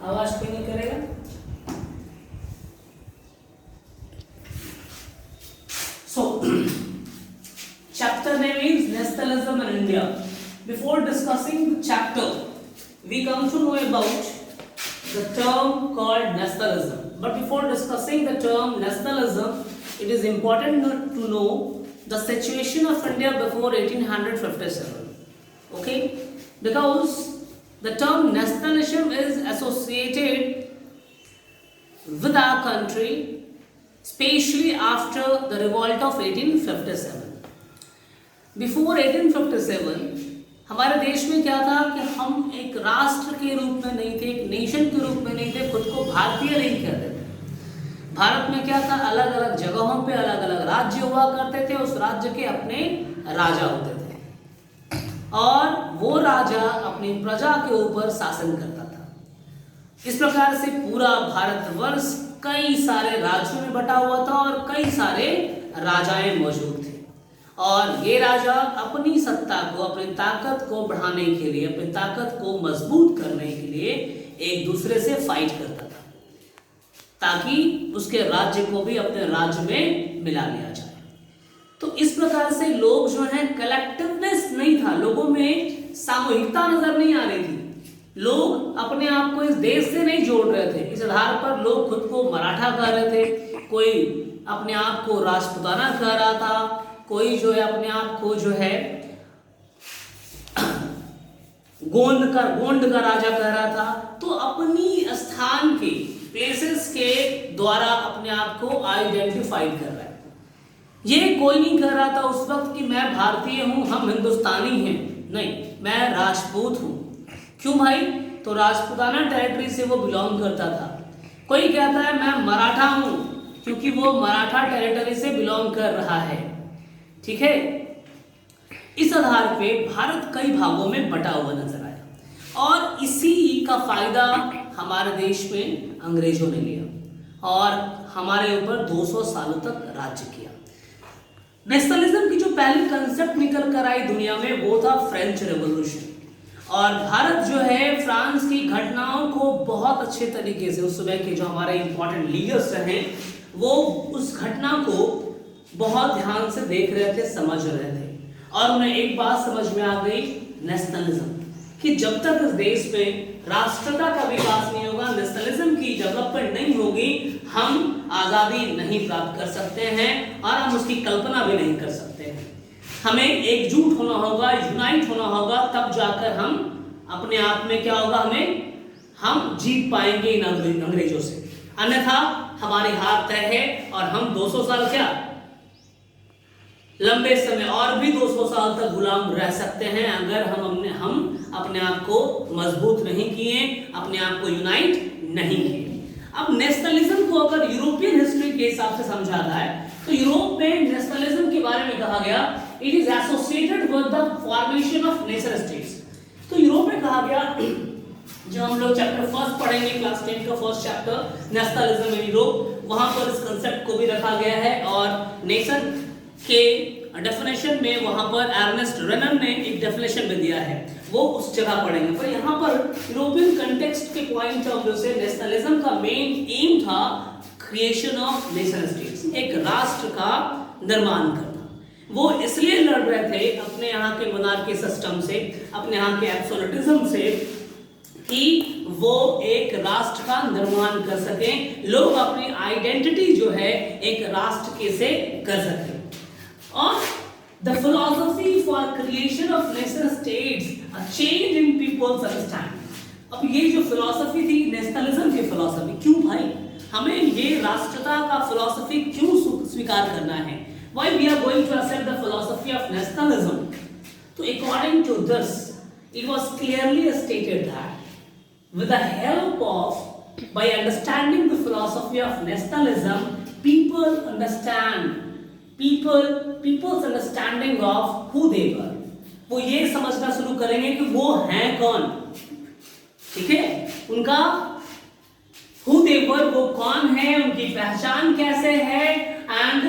आवाज कोई नहीं करेगा। So, chapter name is Nationalism in India. Before discussing the chapter, we come to know about the term called nationalism. But before discussing the term nationalism, it is important to know the situation of India before 1857. Okay? Because the term nationalism is associated with our country, especially after the revolt of 1857. Before 1857 हमारे देश में क्या था कि हम एक राष्ट्र के रूप में नहीं थे, एक नेशन के रूप में नहीं थे, खुद को भारतीय नहीं कहते थे। भारत में क्या था, अलग अलग जगहों पे अलग अलग राज्य हुआ करते थे, उस राज्य के अपने राजा होते थे और वो राजा अपनी प्रजा के ऊपर शासन करता था। इस प्रकार से पूरा भारतवर्ष कई सारे राज्यों में बटा हुआ था और कई सारे राजाएं मौजूद थे और ये राजा अपनी सत्ता को, अपनी ताकत को बढ़ाने के लिए, अपनी ताकत को मजबूत करने के लिए एक दूसरे से फाइट करता था ताकि उसके राज्य को भी अपने राज्य में मिला लिया जाए। तो इस प्रकार से लोग जो हैं, कलेक्टिवनेस नहीं था, लोगों में सामूहिकता नजर नहीं आ रही थी। लोग अपने आप को इस देश से नहीं जोड़ रहे थे। इस आधार पर लोग खुद को मराठा कह रहे थे, कोई अपने आप को राजपूताना कह रहा था, कोई जो है अपने आप को जो है गोंड का राजा कह रहा था। तो अपनी स्थान के, प्लेसेस के द्वारा अपने आप को आइडेंटिफाइड कर रहा है। ये कोई नहीं कह रहा था उस वक्त कि मैं भारतीय हूं, हम हिंदुस्तानी हैं, नहीं, मैं राजपूत हूं। क्यों भाई? तो राजपूताना टेरिटरी से वो बिलोंग करता था। कोई कहता है मैं मराठा हूं क्योंकि वो मराठा टेरिटरी से बिलोंग कर रहा है। ठीक है? इस आधार पे भारत कई भागों में बटा हुआ नजर आया और इसी का फायदा हमारे देश में अंग्रेजों ने लिया और हमारे ऊपर 200 सालों तक राज्य किया। नेशनलिज्म की जो पहली कंसेप्ट निकल कर आई दुनिया में वो था फ्रेंच रेवोल्यूशन और भारत जो है फ्रांस की घटनाओं को बहुत अच्छे तरीके से, उस समय के जो हमारे इंपॉर्टेंट लीडर्स रहे वो उस घटना को बहुत ध्यान से देख रहे थे, समझ रहे थे और उन्हें एक बात समझ में आ गई, नेशनलिज्म, कि जब तक इस देश में राष्ट्रता का विकास नहीं होगा, नेशनलिज्म की डेवलपमेंट नहीं होगी, हम आजादी नहीं प्राप्त कर सकते हैं और हम उसकी कल्पना भी नहीं कर सकते हैं। हमें एकजुट होना होगा, यूनाइट होना होगा, तब जाकर हम अपने आप में क्या होगा, हम जीत पाएंगे इन अंग्रेजों से। अन्यथा हमारी हार तय है और हम 200 साल क्या लंबे समय और भी 200 साल तक गुलाम रह सकते हैं अगर हम अपने आप को मजबूत नहीं किए, अपने आप को यूनाइट नहीं किए। अब नेशनलिज्म को अगर यूरोपियन हिस्ट्री के हिसाब से समझा जाए तो यूरोप में नेशनलिज्म के बारे में कहा गया it is associated with the formation of nation states. तो यूरोप में कहा गया, जो हम लोग चैप्टर फर्स्ट पढ़ेंगे क्लास 10 का first chapter nationalism in Europe, वहां पर इस कंसेप्ट को भी रखा गया है और नेशन के डेफिनेशन में वहां पर अर्नेस्ट रेनन ने एक डेफिनेशन भी दिया है, वो उस जगह पढ़ेंगे। पर यहाँ पर यूरोपियन कंटेक्स्ट के पॉइंट ऑफ व्यू से नेशनलिज्म का मेन एम था क्रिएशन ऑफ नेशन स्टेट्स, एक राष्ट्र का निर्माण करना। वो इसलिए लड़ रहे थे अपने यहाँ के मोनार्की सिस्टम से, अपने यहाँ के एब्सोल्यूटिज्म से, कि वो एक राष्ट्र का निर्माण कर सके, लोग अपनी आइडेंटिटी जो है एक राष्ट्र के से कर सके। और the philosophy for creation of nation states, a change in people's understanding। अब ये जो फिलॉसफी थी नेशनलिज्म की फिलॉसफी, क्यों भाई हमें ये राष्ट्रता का फिलॉसफी क्यों स्वीकार करना है? Why we are going to accept the philosophy of nationalism? So according to this, it was clearly stated that with the help of, by understanding the philosophy of nationalism, people's understanding of who they were, वो ये समझना शुरू करेंगे कि वो हैं कौन। ठीक है? उनका who they were, वो कौन है, उनकी पहचान कैसे है, and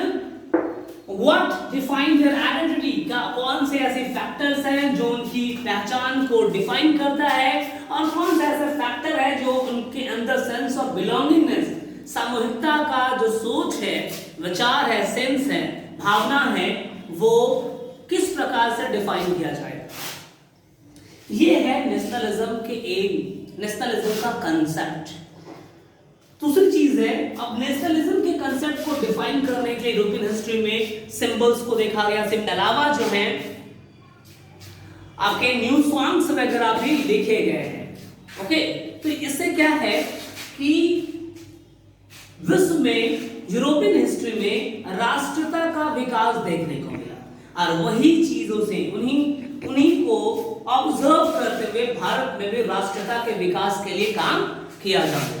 what define their identity, क्या कौन से ऐसे फैक्टर्स हैं जो उनकी पहचान को डिफाइन करता है और कौन से ऐसे फैक्टर है जो उनके सेंस ऑफ बिलोंगिंगनेस, सामूहिकता का जो सोच है, विचार है, सेंस है, भावना है, वो किस प्रकार से डिफाइन किया जाए। ये है नेशनलिज्म के एम, नेशनलिज्म का कंसेप्ट। दूसरी चीज है, अब नेशनलिज्म के कंसेप्ट को डिफाइन करने के लिए यूरोपियन हिस्ट्री में सिंबल्स को देखा गया। सिंबल के अलावा जो है आपके न्यू सॉन्ग्स वगैरह भी लिखे गए हैं। ओके, तो इससे क्या है कि विश्व में, यूरोपियन हिस्ट्री में राष्ट्रता का विकास देखने को मिला और वही चीजों से उन्हीं को ऑब्जर्व करते हुए भारत में भी राष्ट्रता के विकास के लिए काम किया जाता है।